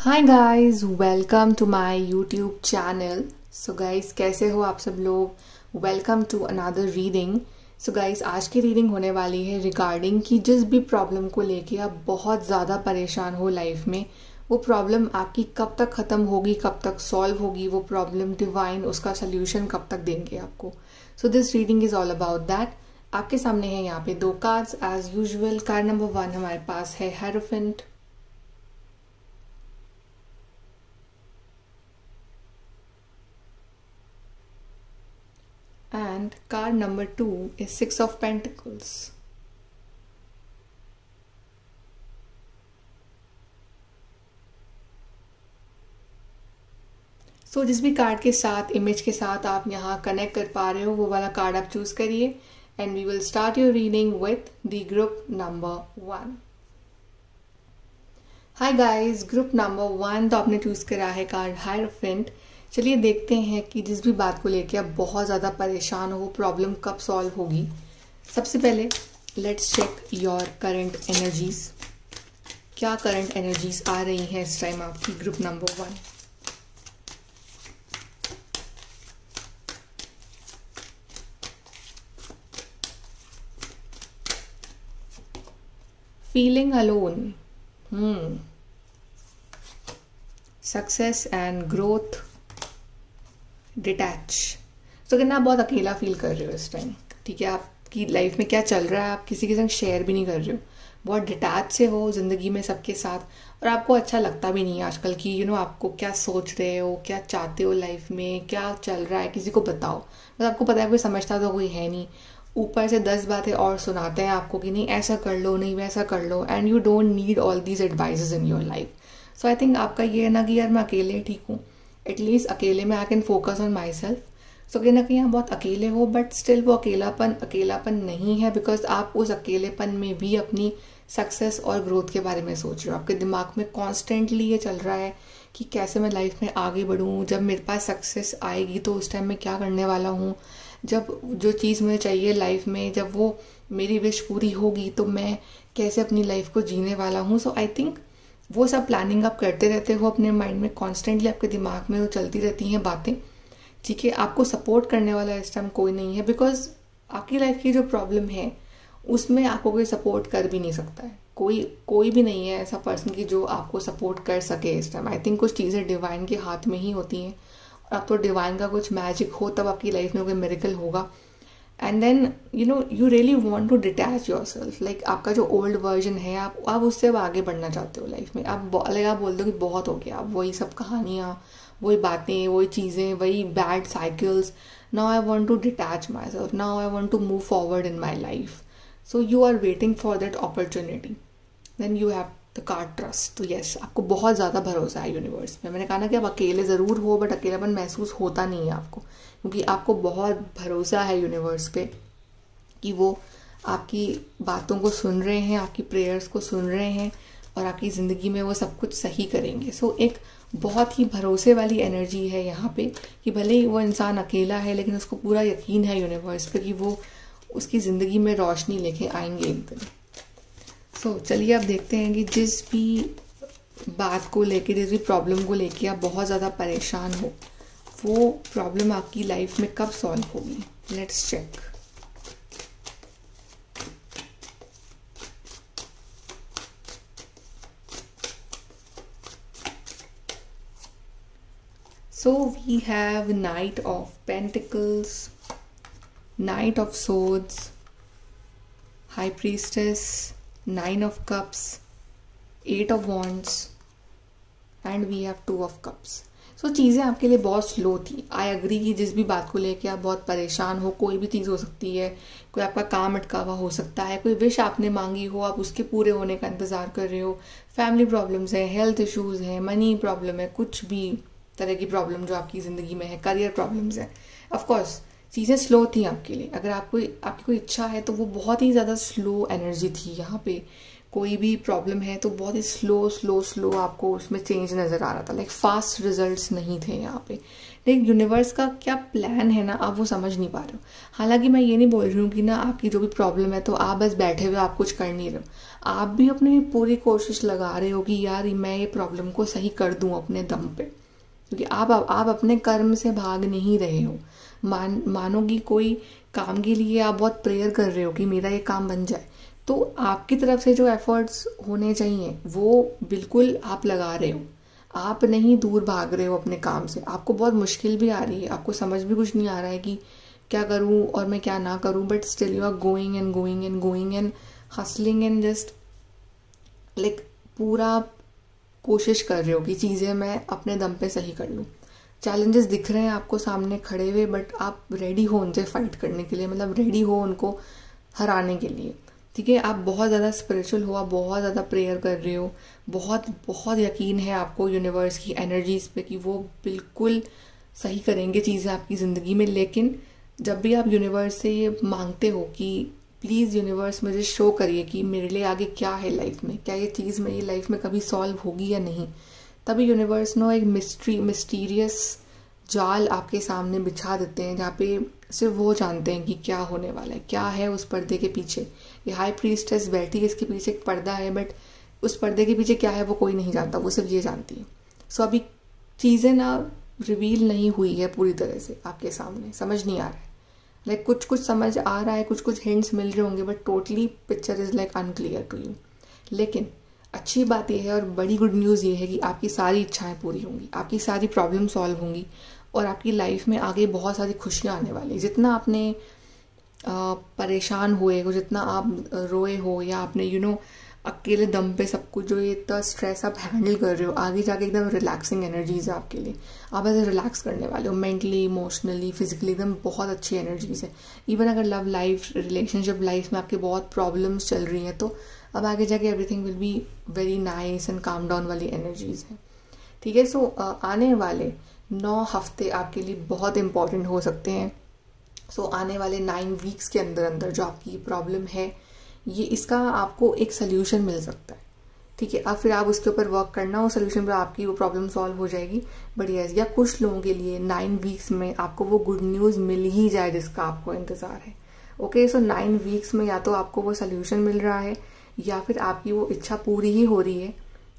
Hi guys, welcome to my YouTube channel. So guys, कैसे हो आप सब लोग। Welcome to another reading. So guys, आज की रीडिंग होने वाली है रिगार्डिंग कि जिस भी प्रॉब्लम को लेके आप बहुत ज़्यादा परेशान हो लाइफ में, वो प्रॉब्लम आपकी कब तक ख़त्म होगी, कब तक सॉल्व होगी, वो प्रॉब्लम डिवाइन उसका सोल्यूशन कब तक देंगे आपको। So this reading is all about that. आपके सामने है यहाँ पे दो cards as usual. Card number 1 हमारे पास है hierophant, and card number 2 is 6 of Pentacles. So जिस भी कार्ड के साथ, इमेज के साथ आप यहाँ कनेक्ट कर पा रहे हो, वो वाला कार्ड आप चूज करिए and we will start your reading with the group number 1। Hi guys, group number 1 तो आपने चूज करा है कार्ड हायरोफेंट। चलिए देखते हैं कि जिस भी बात को लेके आप बहुत ज़्यादा परेशान हो, वो प्रॉब्लम कब सॉल्व होगी। सबसे पहले let's check your current energies. क्या करंट एनर्जीज आ रही हैं इस टाइम आपकी group number 1। Feeling alone, success and growth, detach. तो कहना आप बहुत अकेला फील कर रहे हो इस टाइम, ठीक है। आपकी लाइफ में क्या चल रहा है आप किसी के संग शेयर भी नहीं कर रहे हो, बहुत डिटैच से हो जिंदगी में सबके साथ, और आपको अच्छा लगता भी नहीं है आजकल की आपको क्या सोच रहे हो, क्या चाहते हो लाइफ में, क्या चल रहा है किसी को बताओ। बस आपको पता है कोई समझता तो कोई है नहीं, ऊपर से 10 बातें और सुनाते हैं आपको कि नहीं ऐसा कर लो, नहीं वैसा कर लो, and you don't need all these advices in your life. So I think आपका ये है ना कि यार मैं अकेले ठीक हूँ, एटलीस्ट अकेले में I can focus on myself. So कहीं ना कहीं आप बहुत अकेले हो, बट स्टिल वो अकेलापन नहीं है, बिकॉज आप उस अकेलेपन में भी अपनी सक्सेस और ग्रोथ के बारे में सोच रहे हो। आपके दिमाग में कॉन्स्टेंटली ये चल रहा है कि कैसे मैं लाइफ में आगे बढ़ूँ, जब मेरे पास सक्सेस आएगी तो उस टाइम मैं क्या करने वाला हूँ, जब जो चीज़ मुझे चाहिए लाइफ में, जब वो मेरी विश पूरी होगी तो मैं कैसे अपनी लाइफ को जीने वाला हूँ। सो आई थिंक वो सब प्लानिंग आप करते रहते हो अपने माइंड में, कॉन्स्टेंटली आपके दिमाग में वो चलती रहती हैं बातें, ठीक है। आपको सपोर्ट करने वाला इस टाइम कोई नहीं है, बिकॉज आपकी लाइफ की जो प्रॉब्लम है उसमें आपको कोई सपोर्ट कर भी नहीं सकता है। कोई भी नहीं है ऐसा पर्सन की जो आपको सपोर्ट कर सके इस टाइम। आई थिंक कुछ चीज़ें डिवाइन के हाथ में ही होती हैं, और अब तो डिवाइन का कुछ मैजिक हो तब आपकी लाइफ में कोई मिरेकल होगा। And then you really want to detach your self, like आपका जो ओल्ड वर्जन है आप उससे अब आगे बढ़ना चाहते हो लाइफ में। आप बोल दो कि बहुत हो गया, अब वही सब कहानियाँ, वही बातें, वही चीज़ें, वही bad cycles. Now I want to detach my self, now I want to move forward in my life. So you are waiting for that opportunity. Then you have the card trust. तो yes, आपको बहुत ज़्यादा भरोसा है universe में। मैंने कहा ना कि आप अकेले ज़रूर हो, बट अकेलापन महसूस होता नहीं है आपको, क्योंकि आपको बहुत भरोसा है यूनिवर्स पे कि वो आपकी बातों को सुन रहे हैं, आपकी प्रेयर्स को सुन रहे हैं, और आपकी ज़िंदगी में वो सब कुछ सही करेंगे। सो एक बहुत ही भरोसे वाली एनर्जी है यहाँ पे कि भले ही वो इंसान अकेला है, लेकिन उसको पूरा यकीन है यूनिवर्स पे कि वो उसकी ज़िंदगी में रोशनी लेके आएंगे एक दिन। सो चलिए अब देखते हैं कि जिस भी बात को लेके, जिस भी प्रॉब्लम को लेके आप बहुत ज़्यादा परेशान हो, वो प्रॉब्लम आपकी लाइफ में कब सॉल्व होगी। Let's check. So we have Knight of Pentacles, Knight of Swords, High Priestess, 9 of Cups, 8 of Wands, and we have 2 of Cups. सो चीज़ें आपके लिए बहुत स्लो थी। आई एग्री कि जिस भी बात को लेके आप बहुत परेशान हो, कोई भी चीज़ हो सकती है, कोई आपका काम अटका हुआ हो सकता है, कोई विश आपने मांगी हो, आप उसके पूरे होने का इंतज़ार कर रहे हो, फैमिली प्रॉब्लम्स हैं, हेल्थ इश्यूज़ हैं, मनी प्रॉब्लम है, कुछ भी तरह की प्रॉब्लम जो आपकी ज़िंदगी में है, करियर प्रॉब्लम्स है। ऑफकोर्स चीज़ें स्लो थी आपके लिए। अगर आपकी कोई इच्छा है तो वो बहुत ही ज़्यादा स्लो एनर्जी थी यहाँ पे। कोई भी प्रॉब्लम है तो बहुत ही स्लो आपको उसमें चेंज नज़र आ रहा था, लाइक फास्ट रिजल्ट्स नहीं थे यहाँ पे। लेकिन यूनिवर्स का क्या प्लान है ना, आप वो समझ नहीं पा रहे हो। हालांकि मैं ये नहीं बोल रही हूँ कि ना आपकी जो भी प्रॉब्लम है तो आप बस बैठे हुए आप कुछ कर नहीं रहे हो। आप भी अपनी पूरी कोशिश लगा रहे हो कि यार मैं ये प्रॉब्लम को सही कर दूं अपने दम पे, क्योंकि आप अपने कर्म से भाग नहीं रहे हो। मानो कि कोई काम के लिए आप बहुत प्रेयर कर रहे हो कि मेरा ये काम बन जाए, तो आपकी तरफ से जो एफर्ट्स होने चाहिए वो बिल्कुल आप लगा रहे हो। आप नहीं दूर भाग रहे हो अपने काम से। आपको बहुत मुश्किल भी आ रही है, आपको समझ भी कुछ नहीं आ रहा है कि क्या करूं और मैं क्या ना करूं, but still you are going and going and going and hustling and just like पूरा कोशिश कर रहे हो कि चीज़ें मैं अपने दम पे सही कर लूँ। चैलेंजेस दिख रहे हैं आपको सामने खड़े हुए, बट आप रेडी हो उनसे फाइट करने के लिए, मतलब रेडी हो उनको हराने के लिए। ठीक है, आप बहुत ज़्यादा स्पिरिचुअल हो, आप बहुत ज़्यादा प्रेयर कर रहे हो, बहुत बहुत यकीन है आपको यूनिवर्स की एनर्जीज पे कि वो बिल्कुल सही करेंगे चीज़ें आपकी ज़िंदगी में। लेकिन जब भी आप यूनिवर्स से ये मांगते हो कि प्लीज़ यूनिवर्स मुझे शो करिए कि मेरे लिए आगे क्या है लाइफ में, क्या ये चीज़ मेरी लाइफ में कभी सॉल्व होगी या नहीं, तभी यूनिवर्स नो एक मिस्टीरियस जाल आपके सामने बिछा देते हैं जहाँ पे सिर्फ वो जानते हैं कि क्या होने वाला है, क्या है उस पर्दे के पीछे। ये हाई प्रीस्टेस बैठी है, इसके पीछे एक पर्दा है, बट उस पर्दे के पीछे क्या है वो कोई नहीं जानता, वो सिर्फ ये जानती है। सो अभी चीज़ें ना रिवील नहीं हुई है पूरी तरह से आपके सामने, समझ नहीं आ रहा है। लाइक कुछ कुछ समझ आ रहा है, कुछ कुछ हिंट्स मिल रहे होंगे, but totally picture is like unclear to you. लेकिन अच्छी बात यह है और बड़ी गुड न्यूज़ ये है कि आपकी सारी इच्छाएं पूरी होंगी, आपकी सारी प्रॉब्लम सॉल्व होंगी और आपकी लाइफ में आगे बहुत सारी खुशियां आने वाली। जितना आपने परेशान हुए हो, जितना आप रोए हो, या आपने अकेले दम पे सब कुछ जो ये इतना स्ट्रेस आप हैंडल कर रहे हो, आगे जाके एकदम रिलैक्सिंग एनर्जीज है आपके लिए। आप ऐसे रिलैक्स करने वाले हो मेंटली, इमोशनली, फिजिकली, एकदम बहुत अच्छी एनर्जीज है। इवन अगर लव लाइफ, रिलेशनशिप लाइफ में आपके बहुत प्रॉब्लम्स चल रही हैं, तो अब आगे जाके everything will be very nice and calm down वाली एनर्जीज है। ठीक है, सो आने वाले 9 हफ्ते आपके लिए बहुत इंपॉर्टेंट हो सकते हैं। सो आने वाले 9 वीक्स के अंदर अंदर जो आपकी प्रॉब्लम है, ये इसका आपको एक सोल्यूशन मिल सकता है। ठीक है, अब फिर आप उसके ऊपर वर्क करना, वो सोल्यूशन पर आपकी वो प्रॉब्लम सॉल्व हो जाएगी। बट यस, या कुछ लोगों के लिए 9 वीक्स में आपको वो गुड न्यूज़ मिल ही जाए जिसका आपको इंतज़ार है। ओके, सो 9 वीक्स में या तो आपको वो सोल्यूशन मिल रहा है या फिर आपकी वो इच्छा पूरी ही हो रही है,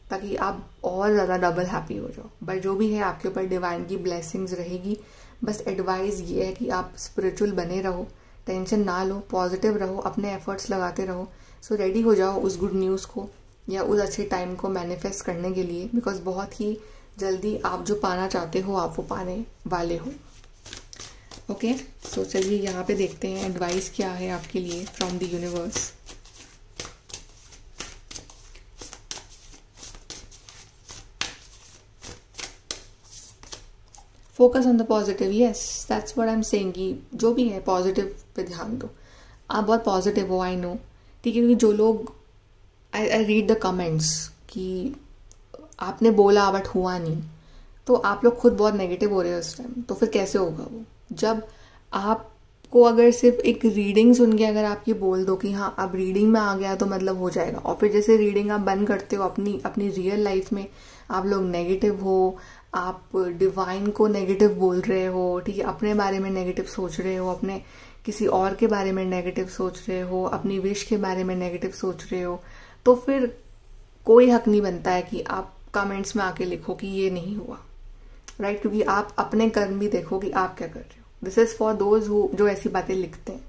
ताकि आप और ज़्यादा डबल हैप्पी हो जाओ। बट जो भी है आपके ऊपर डिवाइन की ब्लेसिंग्स रहेगी। बस एडवाइस ये है कि आप स्पिरिचुअल बने रहो, टेंशन ना लो, पॉजिटिव रहो, अपने एफर्ट्स लगाते रहो। सो रेडी हो जाओ उस गुड न्यूज़ को या उस अच्छे टाइम को मैनिफेस्ट करने के लिए, बिकॉज बहुत ही जल्दी आप जो पाना चाहते हो आप वो पाने वाले हो। ओके, सो चलिए यहाँ पे देखते हैं एडवाइस क्या है आपके लिए from the universe. Focus on the positive, yes that's what I am saying कि जो भी है पॉजिटिव पे ध्यान दो। आप बहुत पॉजिटिव हो, आई नो। ठीक है, क्योंकि जो लोग आई रीड द कमेंट्स कि आपने बोला बट हुआ नहीं, तो आप लोग खुद बहुत नेगेटिव हो रहे हो इस टाइम। तो फिर कैसे होगा वो, जब आपको अगर सिर्फ एक रीडिंग सुन के अगर आप ये बोल दो कि हाँ अब रीडिंग में आ गया तो मतलब हो जाएगा, और फिर जैसे रीडिंग आप बंद करते हो अपनी रियल लाइफ में आप लोग नेगेटिव हो, आप डिवाइन को नेगेटिव बोल रहे हो, ठीक है, अपने बारे में नेगेटिव सोच रहे हो, अपने किसी और के बारे में नेगेटिव सोच रहे हो, अपनी विश के बारे में नेगेटिव सोच रहे हो, तो फिर कोई हक नहीं बनता है कि आप कमेंट्स में आके लिखो कि ये नहीं हुआ, राइट? क्योंकि आप अपने कर्म भी देखो कि आप क्या कर रहे हो। This is for those who जो ऐसी बातें लिखते हैं।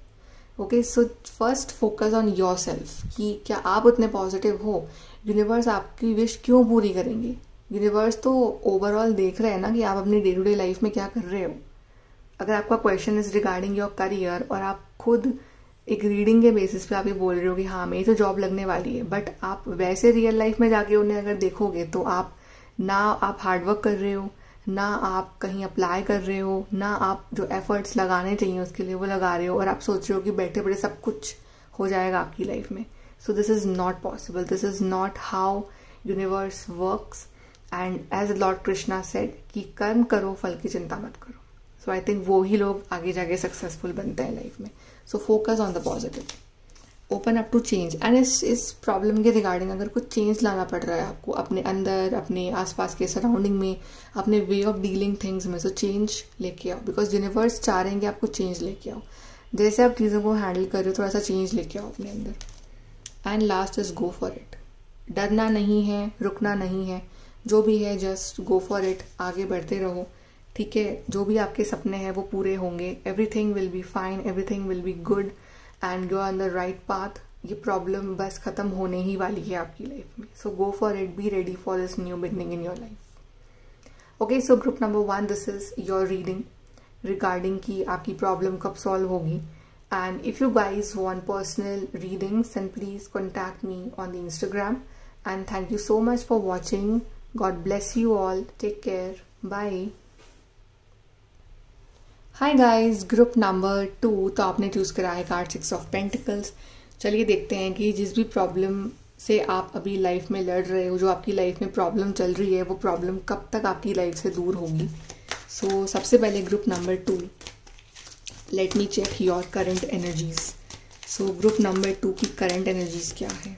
Okay, so first focus on your self कि क्या आप उतने पॉजिटिव हो। यूनिवर्स आपकी विश क्यों पूरी करेंगे? यूनिवर्स तो ओवरऑल देख रहे हैं ना कि आप अपनी डे टू डे लाइफ में क्या कर रहे हो। अगर आपका question is regarding your career और आप खुद एक रीडिंग के बेसिस पे आप ये बोल रहे हो कि हाँ मेरी तो जॉब लगने वाली है, बट आप वैसे रियल लाइफ में जाके उन्हें अगर देखोगे तो आप हार्डवर्क कर रहे हो, ना आप कहीं अप्लाई कर रहे हो, ना आप जो एफर्ट्स लगाने चाहिए उसके लिए वो लगा रहे हो, और आप सोच रहे हो कि बैठे बैठे सब कुछ हो जाएगा आपकी लाइफ में। So this is not possible, this is not how universe works. And as lord Krishna said कि कर्म करो, फल की चिंता मत करो। सो आई थिंक वो ही लोग आगे जाके सक्सेसफुल बनते हैं लाइफ में। So focus on the positive, open up to change. And इस प्रॉब्लम के रिगार्डिंग अगर कुछ चेंज लाना पड़ रहा है आपको अपने अंदर, अपने आसपास के सराउंडिंग में, अपने वे ऑफ डीलिंग थिंग्स में, सो चेंज लेके आओ, बिकॉज यूनिवर्स चाह रहे हैं कि आपको चेंज लेके आओ। जैसे आप चीज़ों को हैंडल कर रहे हो थोड़ा सा चेंज लेके आओ अपने अंदर। And last is go for it. डरना नहीं है, रुकना नहीं है, जो भी है जस्ट गो फॉर इट, आगे बढ़ते रहो, ठीक है। जो भी आपके सपने हैं वो पूरे होंगे, everything will be fine, everything will be good and you are on the right path. ये प्रॉब्लम बस खत्म होने ही वाली है आपकी लाइफ में। So go for it, be ready for this new beginning in your life. Okay, so group number 1, this is your reading regarding कि आपकी प्रॉब्लम कब सॉल्व होगी। And if you guys want personal readings, then please contact me on the Instagram. And thank you so much for watching. God bless you all. Take care. Bye. Hi guys, group number 2. तो आपने choose करा है card 6 of pentacles. चलिए देखते हैं कि जिस भी प्रॉब्लम से आप अभी लाइफ में लड़ रहे हो, जो आपकी लाइफ में प्रॉब्लम चल रही है, वो प्रॉब्लम कब तक आपकी लाइफ से दूर होगी। सो सबसे पहले group number 2, let me check your current energies. So group number 2 की करंट एनर्जीज क्या है।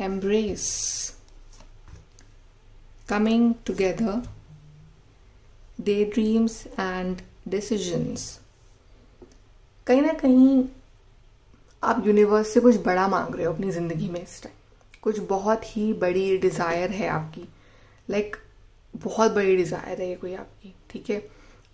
Embrace, coming together, day dreams and decisions. कहीं ना कहीं आप यूनिवर्स से कुछ बड़ा मांग रहे हो अपनी ज़िंदगी में इस टाइम। कुछ बहुत ही बड़ी डिज़ायर है आपकी, लाइक बहुत बड़ी डिज़ायर है ये कोई आपकी, ठीक है।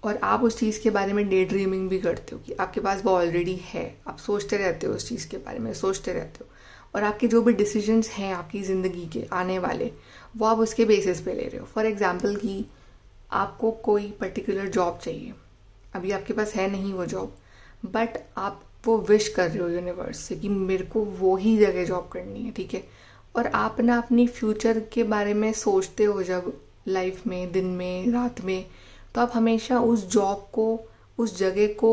और आप उस चीज़ के बारे में डे ड्रीमिंग भी करते हो कि आपके पास वो ऑलरेडी है। आप सोचते रहते हो उस चीज़ के बारे में, सोचते रहते हो। और आपके जो भी डिसीजंस हैं आपकी ज़िंदगी के आने वाले, वो आप उसके बेसिस पे ले रहे हो। फॉर एग्जाम्पल कि आपको कोई पर्टिकुलर जॉब चाहिए, अभी आपके पास है नहीं वो जॉब, बट आप वो विश कर रहे हो यूनिवर्स से कि मेरे को वो ही जगह जॉब करनी है, ठीक है। और आप ना अपनी फ्यूचर के बारे में सोचते हो जब लाइफ में, दिन में, रात में, तो आप हमेशा उस जॉब को, उस जगह को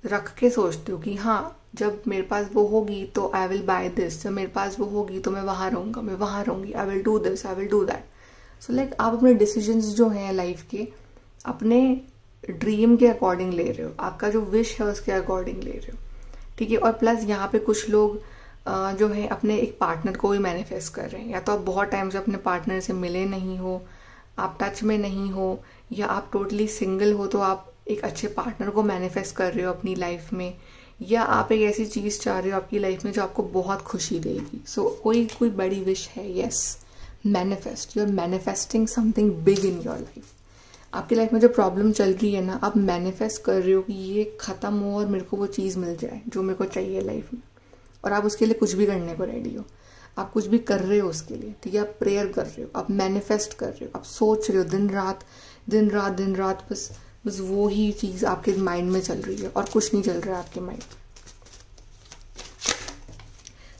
रख के सोचते हो कि हाँ, जब मेरे पास वो होगी तो आई विल बाय दिस, जब मेरे पास वो होगी तो मैं वहाँ रहूँगा, मैं वहाँ रहूँगी, I will do this, I will do that. So like आप अपने डिसीजंस जो हैं लाइफ के अपने ड्रीम के अकॉर्डिंग ले रहे हो, आपका जो विश है उसके अकॉर्डिंग ले रहे हो, ठीक है। और प्लस यहाँ पे कुछ लोग जो है अपने एक पार्टनर को भी मैनिफेस्ट कर रहे हैं। या तो आप बहुत टाइम से अपने पार्टनर से मिले नहीं हो, आप टच में नहीं हो, या आप टोटली सिंगल हो तो आप एक अच्छे पार्टनर को मैनिफेस्ट कर रहे हो अपनी लाइफ में, या आप एक ऐसी चीज़ चाह रहे हो आपकी लाइफ में जो आपको बहुत खुशी देगी। सो कोई बड़ी विश है, yes, manifest, you are manifesting something big in your life. आपकी लाइफ में जो प्रॉब्लम चल रही है ना, आप मैनिफेस्ट कर रहे हो कि ये ख़त्म हो और मेरे को वो चीज़ मिल जाए जो मेरे को चाहिए लाइफ में। और आप उसके लिए कुछ भी करने को रेडी हो, आप कुछ भी कर रहे हो उसके लिए, ठीक है। आप प्रेयर कर रहे हो, आप मैनिफेस्ट कर रहे हो, आप सोच रहे हो दिन रात दिन रात दिन रात, बस वो ही चीज़ आपके माइंड में चल रही है और कुछ नहीं चल रहा है आपके माइंड।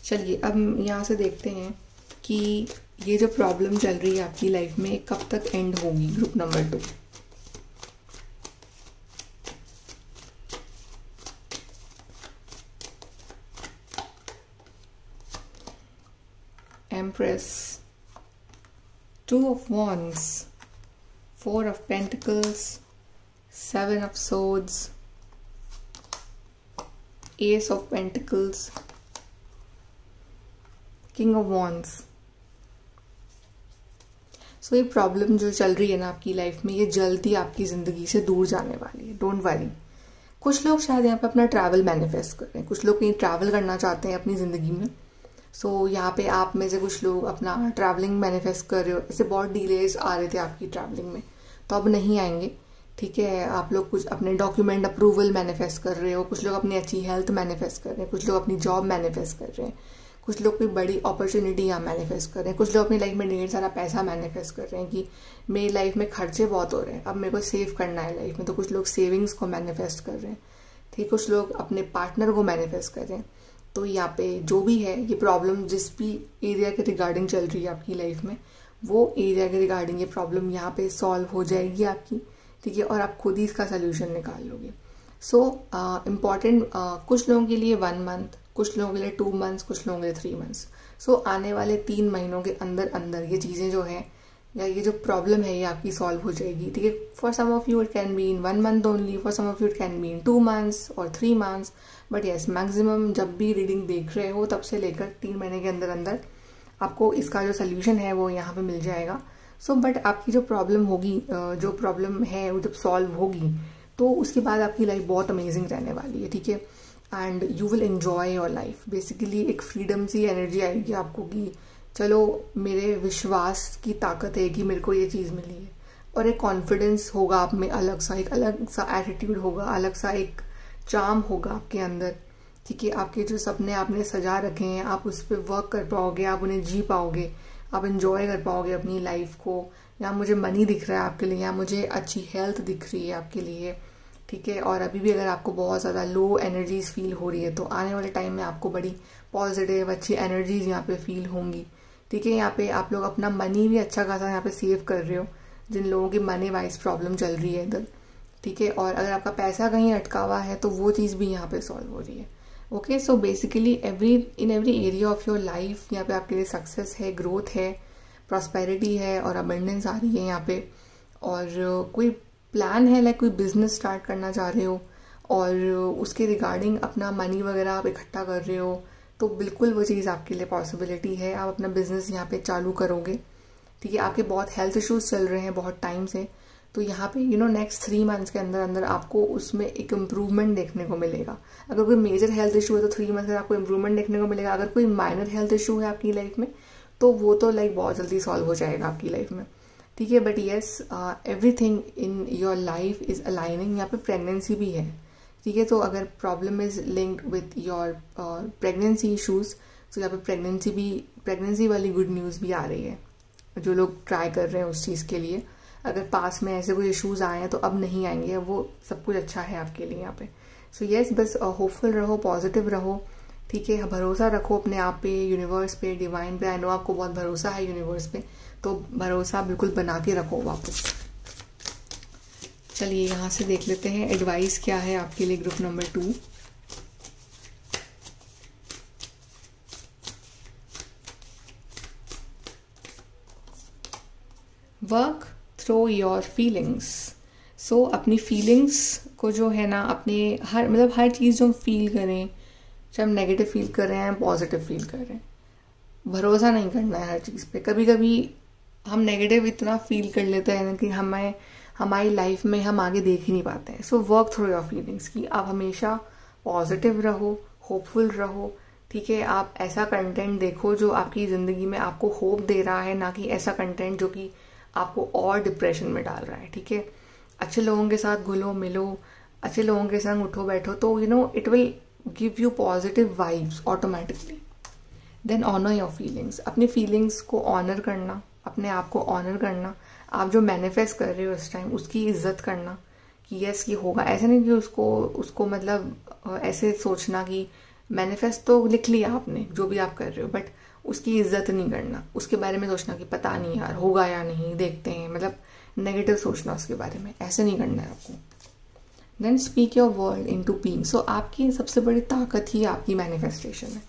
चलिए अब यहाँ से देखते हैं कि ये जो प्रॉब्लम चल रही है आपकी लाइफ में कब तक एंड होगी। Group number 2, Empress, 2 of Wands, 4 of Pentacles, 7 of Swords, Ace of Pentacles, King of Wands। सो ये प्रॉब्लम जो चल रही है ना आपकी लाइफ में, ये जल्दी आपकी ज़िंदगी से दूर जाने वाली है, डोंट वरी। कुछ लोग शायद यहाँ पे अपना ट्रैवल मैनिफेस्ट कर रहे हैं, कुछ लोग कहीं ट्रैवल करना चाहते हैं अपनी ज़िंदगी में। सो यहाँ पे आप में से कुछ लोग अपना ट्रैवलिंग मैनिफेस्ट कर रहे हो। ऐसे बहुत डिलेज आ रहे थे आपकी ट्रैवलिंग में, तो अब नहीं आएंगे, ठीक है। आप लोग कुछ अपने डॉक्यूमेंट अप्रूवल मैनिफेस्ट कर रहे हो, कुछ लोग अपनी अच्छी हेल्थ मैनिफेस्ट कर रहे हैं, कुछ लोग अपनी जॉब मैनिफेस्ट कर रहे हैं, कुछ लोग कोई बड़ी अपॉर्चुनिटी यहाँ मैनिफेस्ट कर रहे हैं, कुछ लोग अपनी लाइफ में ढेर सारा पैसा मैनिफेस्ट कर रहे हैं कि मेरी लाइफ में खर्चे बहुत हो रहे हैं, अब मेरे को सेव करना है लाइफ में, तो कुछ लोग सेविंग्स को मैनिफेस्ट कर रहे हैं, ठीक। कुछ लोग अपने पार्टनर को मैनिफेस्ट कर रहे हैं। तो यहाँ पे जो भी है, ये प्रॉब्लम जिस भी एरिया के रिगार्डिंग चल रही है आपकी लाइफ में, वो एरिया के रिगार्डिंग ये प्रॉब्लम यहाँ पे सॉल्व हो जाएगी आपकी, ठीक है। और आप खुद ही इसका सोल्यूशन निकाल लोगे। सो इम्पॉर्टेंट, कुछ लोगों के लिए 1 मंथ, कुछ लोगों के लिए 2 मंथ्स, कुछ लोगों के लिए 3 मंथ्स। सो आने वाले 3 महीनों के अंदर अंदर ये चीज़ें जो है, या ये जो प्रॉब्लम है, ये आपकी सॉल्व हो जाएगी, ठीक है। For some of you it can be in 1 month only, for some of you it can be in 2 months और 3 मंथ्स, बट येस मैक्सिमम जब भी रीडिंग देख रहे हो तब से लेकर 3 महीने के अंदर अंदर आपको इसका जो सोल्यूशन है वो यहाँ पे मिल जाएगा। सो बट आपकी जो प्रॉब्लम होगी, जो प्रॉब्लम है वो जब सॉल्व होगी तो उसके बाद आपकी लाइफ बहुत अमेजिंग रहने वाली है, ठीक है। And you will enjoy your life. Basically एक फ्रीडम सी एनर्जी आएगी आपको कि चलो मेरे विश्वास की ताकत है कि मेरे को ये चीज़ मिली है, और एक कॉन्फिडेंस होगा आप में, अलग सा एटीट्यूड होगा, अलग सा एक चार्म होगा आपके अंदर, ठीक है। आपके जो सपने आपने सजा रखे हैं आप उस पर वर्क कर पाओगे, आप उन्हें जी पाओगे, आप इंजॉय कर पाओगे अपनी लाइफ को। यहाँ मुझे मनी दिख रहा है आपके लिए, यहाँ मुझे अच्छी हेल्थ दिख रही है आपके लिए, ठीक है। और अभी भी अगर आपको बहुत ज़्यादा लो एनर्जीज फील हो रही है तो आने वाले टाइम में आपको बड़ी पॉजिटिव अच्छी एनर्जीज यहाँ पे फील होंगी, ठीक है। यहाँ पे आप लोग अपना मनी भी अच्छा खासा यहाँ पे सेव कर रहे हो, जिन लोगों की मनी वाइज प्रॉब्लम चल रही है इधर, ठीक है। और अगर आपका पैसा कहीं अटका हुआ है तो वो चीज़ भी यहाँ पे सॉल्व हो रही है। Okay, so basically in every area of your life यहाँ पे आपके लिए सक्सेस है, ग्रोथ है, प्रॉस्पेरिटी है और अबंडेंस आ रही है यहाँ पे। और कोई प्लान है, लाइक कोई बिजनेस स्टार्ट करना चाह रहे हो और उसके रिगार्डिंग अपना मनी वगैरह आप इकट्ठा कर रहे हो, तो बिल्कुल वो चीज़ आपके लिए पॉसिबिलिटी है, आप अपना बिजनेस यहाँ पे चालू करोगे, ठीक है। आपके बहुत हेल्थ इश्यूज चल रहे हैं बहुत टाइम से, तो यहाँ पे नेक्स्ट 3 मंथ्स के अंदर अंदर आपको उसमें एक इम्प्रूवमेंट देखने को मिलेगा। अगर कोई मेजर हेल्थ इशू है तो 3 मंथ्स में आपको इम्प्रूवमेंट देखने को मिलेगा। अगर कोई माइनर हेल्थ इशू है आपकी लाइफ में तो वो तो लाइक बहुत जल्दी सॉल्व हो जाएगा आपकी लाइफ में, ठीक है। But yes, everything in your life is aligning. यहाँ पे प्रेगनेंसी भी है, ठीक है। तो अगर problem is linked with your pregnancy issues तो यहाँ पे प्रेगनेंसी वाली गुड न्यूज़ भी आ रही है जो लोग ट्राई कर रहे हैं उस चीज़ के लिए। अगर पास में ऐसे कोई इश्यूज आए हैं तो अब नहीं आएंगे, वो सब कुछ अच्छा है आपके लिए यहाँ पे। सो येस, बस होपफुल रहो, पॉजिटिव रहो, ठीक है। भरोसा रखो अपने आप पे, यूनिवर्स पे, डिवाइन पे। आई नो आपको बहुत भरोसा है यूनिवर्स पे, तो भरोसा बिल्कुल बना के रखो वापस। चलिए यहाँ से देख लेते हैं एडवाइस क्या है आपके लिए group number 2। Work through your feelings. So अपनी फीलिंग्स को जो है ना, अपने हर चीज़ जो हम फील करें, चाहे हम नेगेटिव फील कर रहे हैं पॉजिटिव फील कर रहे हैं, भरोसा नहीं करना है हर चीज़ पे। कभी कभी हम नेगेटिव इतना फील कर लेते हैं ना कि हमारी लाइफ में हम आगे देख ही नहीं पाते हैं। So work through your feelings कि आप हमेशा पॉजिटिव रहो, होपफुल रहो, ठीक है। आप ऐसा कंटेंट देखो जो आपकी ज़िंदगी में आपको होप दे रहा है, ना कि ऐसा कंटेंट जो कि आपको और डिप्रेशन में डाल रहा है, ठीक है। अच्छे लोगों के साथ घुलो मिलो, अच्छे लोगों के संग उठो बैठो, तो it will give you positive vibes automatically. Then honour your feelings. अपनी फीलिंग्स को ऑनर करना, अपने आप को ऑनर करना, आप जो मैनिफेस्ट कर रहे हो इस टाइम उसकी इज्जत करना कि यस ये होगा। ऐसा नहीं कि उसको मतलब ऐसे सोचना कि मैनिफेस्ट तो लिख लिया आपने जो भी आप कर रहे हो, बट उसकी इज्जत नहीं करना, उसके बारे में सोचना कि पता नहीं यार होगा या नहीं, देखते हैं, मतलब नेगेटिव सोचना उसके बारे में, ऐसे नहीं करना है आपको। Then speak your word into being. So आपकी सबसे बड़ी ताकत ही आपकी मैनिफेस्टेशन है।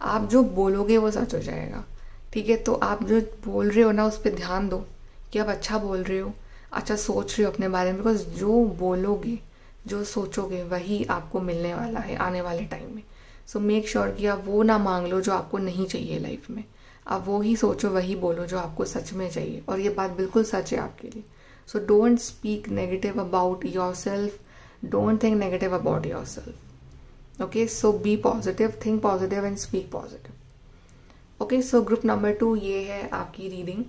आप जो बोलोगे वो सच हो जाएगा, ठीक है। तो आप जो बोल रहे हो ना उस पर ध्यान दो कि आप अच्छा बोल रहे हो, अच्छा सोच रहे हो अपने बारे में, बिकॉज जो बोलोगे, जो सोचोगे वही आपको मिलने वाला है आने वाले टाइम में। सो मेक श्योर कि आप वो ना मांग लो जो आपको नहीं चाहिए लाइफ में, आप वो ही सोचो, वही बोलो जो आपको सच में चाहिए, और ये बात बिल्कुल सच है आपके लिए। So don't speak negative about your self, don't think negative about your self. Okay, so be positive, think positive and speak positive. Okay, so group number 2 ये है आपकी रीडिंग।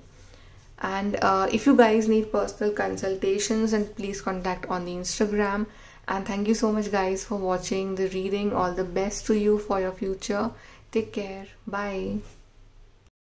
And if you guys need personal consultations, and please contact on the Instagram. And thank you so much guys for watching the reading. All the best to you for your future. Take care. Bye.